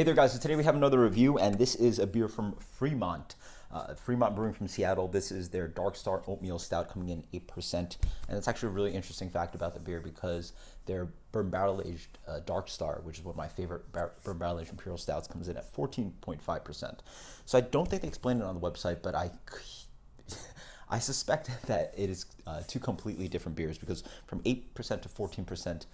Hey there, guys. So today we have another review, and this is a beer from Fremont. Fremont Brewing from Seattle. This is their Dark Star Oatmeal Stout coming in 8%. And it's actually a really interesting fact about the beer because their bourbon barrel aged Dark Star, which is one of my favorite bourbon barrel aged Imperial Stouts, comes in at 14.5%. So I don't think they explained it on the website, but I suspect that it is two completely different beers because from 8% to 14%,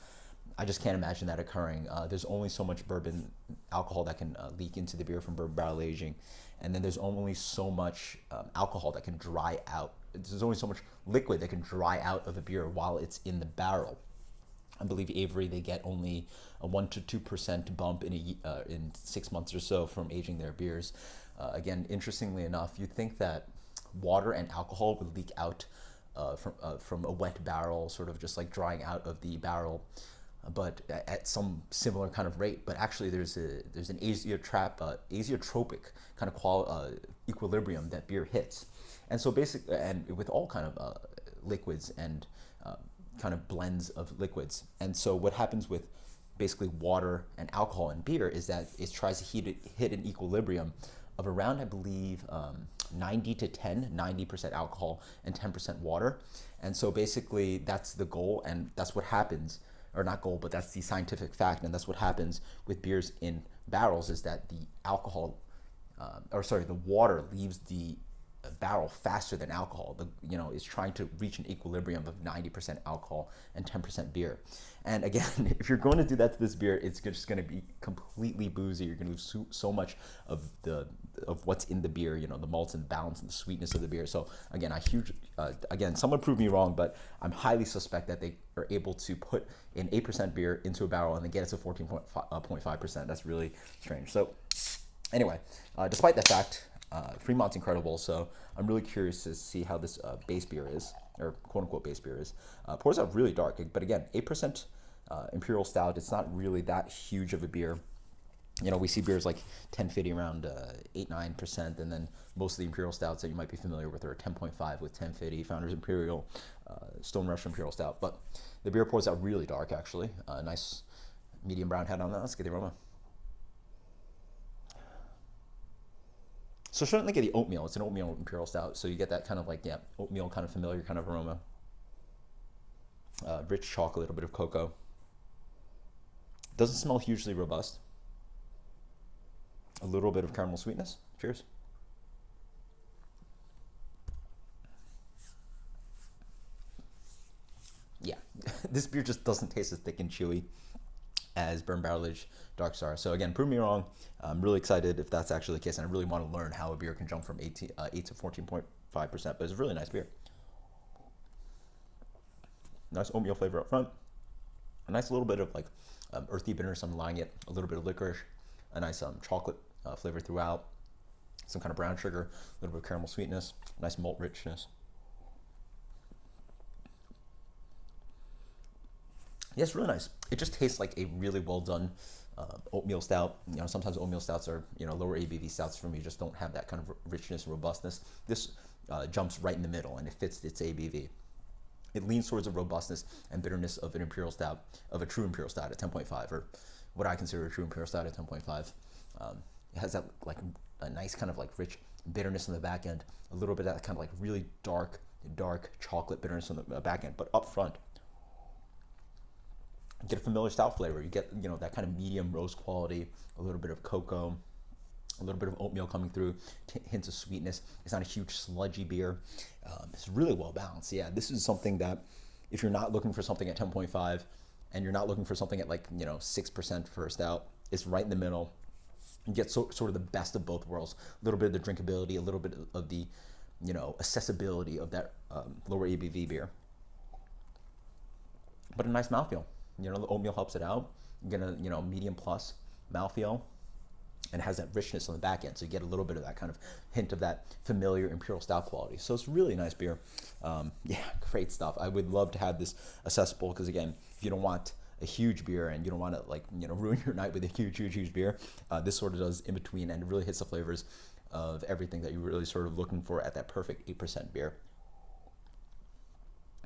I just can't imagine that occurring. There's only so much bourbon alcohol that can leak into the beer from bourbon barrel aging, and then there's only so much alcohol that can dry out. There's only so much liquid that can dry out of the beer while it's in the barrel. I believe Avery, they get only a 1 to 2% bump in 6 months or so from aging their beers. Again, interestingly enough, you'd think that water and alcohol would leak out from a wet barrel, sort of just like drying out of the barrel, but at some similar kind of rate. But actually, there's an azeotropic kind of equilibrium that beer hits, and so basically, and with all kind of liquids and kind of blends of liquids. And so what happens with basically water and alcohol in beer is that it tries to hit an equilibrium of around, I believe, 90 to 10, 90% alcohol and 10% water. And so basically that's the goal, and that's what happens, or not goal, but that's the scientific fact, and that's what happens with beers in barrels, is that the the water leaves the barrel faster than alcohol. Is trying to reach an equilibrium of 90% alcohol and 10% beer. And again, if you're going to do that to this beer, it's just going to be completely boozy. You're going to lose so much of what's in the beer, the malts and the balance and the sweetness of the beer. So again, someone proved me wrong, but I'm highly suspect that they are able to put an 8% beer into a barrel and then get it to 14.5%. That's really strange. So anyway, despite that fact, Fremont's incredible, so I'm really curious to see how this base beer is, or quote-unquote base beer is. Pours out really dark, but again, 8% Imperial Stout. It's not really that huge of a beer. We see beers like 1050 around 8-9%, and then most of the Imperial Stouts that you might be familiar with are 10.5 with 1050, Founders Imperial, Stone Rush Imperial Stout. But the beer pours out really dark, actually. Nice medium brown head on that. Let's get the aroma. So certainly get the oatmeal. It's an oatmeal Imperial Stout, so you get that kind of oatmeal kind of familiar kind of aroma. Rich chocolate, a little bit of cocoa. Doesn't smell hugely robust. A little bit of caramel sweetness. Cheers. Yeah, this beer just doesn't taste as thick and chewy as Bourbon Barrel Aged Dark Star. So again, prove me wrong. I'm really excited if that's actually the case, and I really want to learn how a beer can jump from 8 to 14.5%, but it's a really nice beer. Nice oatmeal flavor up front. A nice little bit of earthy bitterness underlying it, a little bit of licorice, a nice chocolate flavor throughout, some kind of brown sugar, a little bit of caramel sweetness, nice malt richness. Yeah, it's really nice. It just tastes like a really well done oatmeal stout. Sometimes oatmeal stouts are lower ABV stouts for me just don't have that kind of richness and robustness. This jumps right in the middle, and it fits its ABV. It leans towards the robustness and bitterness of an Imperial Stout, of a true Imperial Stout at 10.5, or what I consider a true Imperial Stout at 10.5. It has that a nice kind of rich bitterness on the back end, a little bit of that kind of really dark chocolate bitterness on the back end, but up front, you get a familiar stout flavor. You get that kind of medium roast quality, a little bit of cocoa, a little bit of oatmeal coming through, hints of sweetness. It's not a huge sludgy beer. It's really well balanced. Yeah, this is something that if you're not looking for something at 10.5 and you're not looking for something at 6% for a stout, it's right in the middle. You get sort of the best of both worlds. A little bit of the drinkability, a little bit of the accessibility of that lower ABV beer, but a nice mouthfeel. The oatmeal helps it out. You get a medium plus mouthfeel, and it has that richness on the back end. So you get a little bit of that kind of hint of that familiar Imperial Stout quality. So it's really nice beer. Yeah, great stuff. I would love to have this accessible because, again, if you don't want a huge beer and you don't want to ruin your night with a huge beer, this sort of does in between, and it really hits the flavors of everything that you're really sort of looking for at that perfect 8% beer.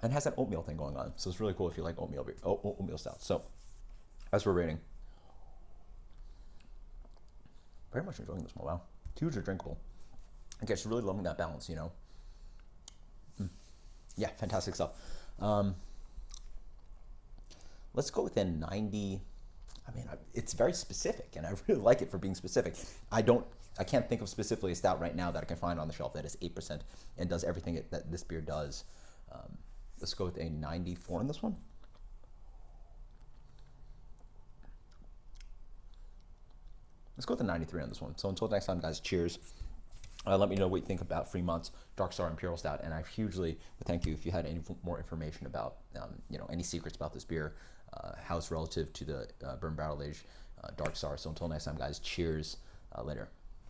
And has that oatmeal thing going on. So it's really cool if you like oatmeal stout. So as for rating, Very much enjoying this one. Wow, hugely drinkable. I guess really loving that balance, you know. Yeah, fantastic stuff. Let's go with a 90. I mean, it's very specific, and I really like it for being specific. I can't think of specifically a stout right now that I can find on the shelf that is 8% and does everything that this beer does. Let's go with a 94 on this one. Let's go with a 93 on this one. So until next time, guys, cheers. Let me know what you think about Fremont's Dark Star Imperial Stout, and I hugely would thank you if you had any more information about, any secrets about this beer, how it's relative to the Burn Barrel Age Dark Star. So until next time, guys, cheers. Later.